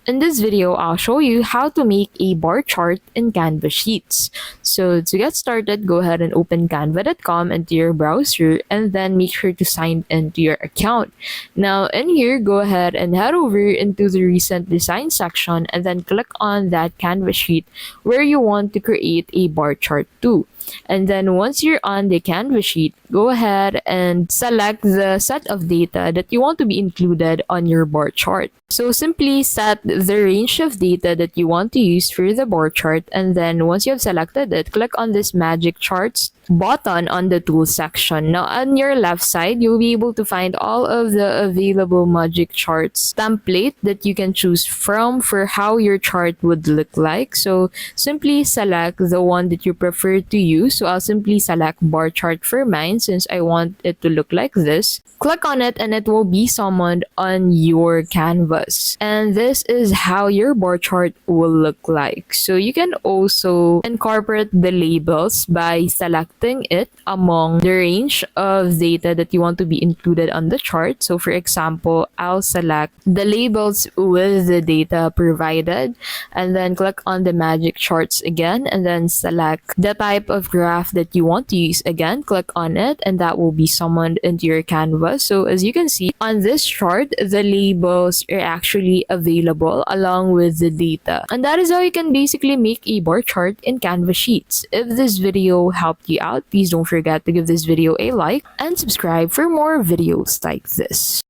In this video, I'll show you how to make a bar chart in Canva Sheets. So to get started, go ahead and open canva.com into your browser and then make sure to sign into your account. Now in here, go ahead and head over into the recent design section and then click on that Canva sheet where you want to create a bar chart to. And then once you're on the Canva sheet, go ahead and select the set of data that you want to be included on your bar chart. So simply set the range of data that you want to use for the bar chart, and then once you have selected it, click on this magic charts button on the tools section. Now on your left side, you'll be able to find all of the available magic charts template that you can choose from for how your chart would look like. So simply select the one that you prefer to use. So I'll simply select bar chart for mine since I want it to look like this. Click on it and it will be summoned on your canvas. And this is how your bar chart will look like. So you can also incorporate the labels by selecting it among the range of data that you want to be included on the chart. So for example, I'll select the labels with the data provided and then click on the magic charts again and then select the type of graph that you want to use again. Click on it and that will be summoned into your canvas. So as you can see on this chart, the labels are actually available along with the data. And that is how you can basically make a bar chart in Canva Sheets. If this video helped you out, please don't forget to give this video a like and subscribe for more videos like this.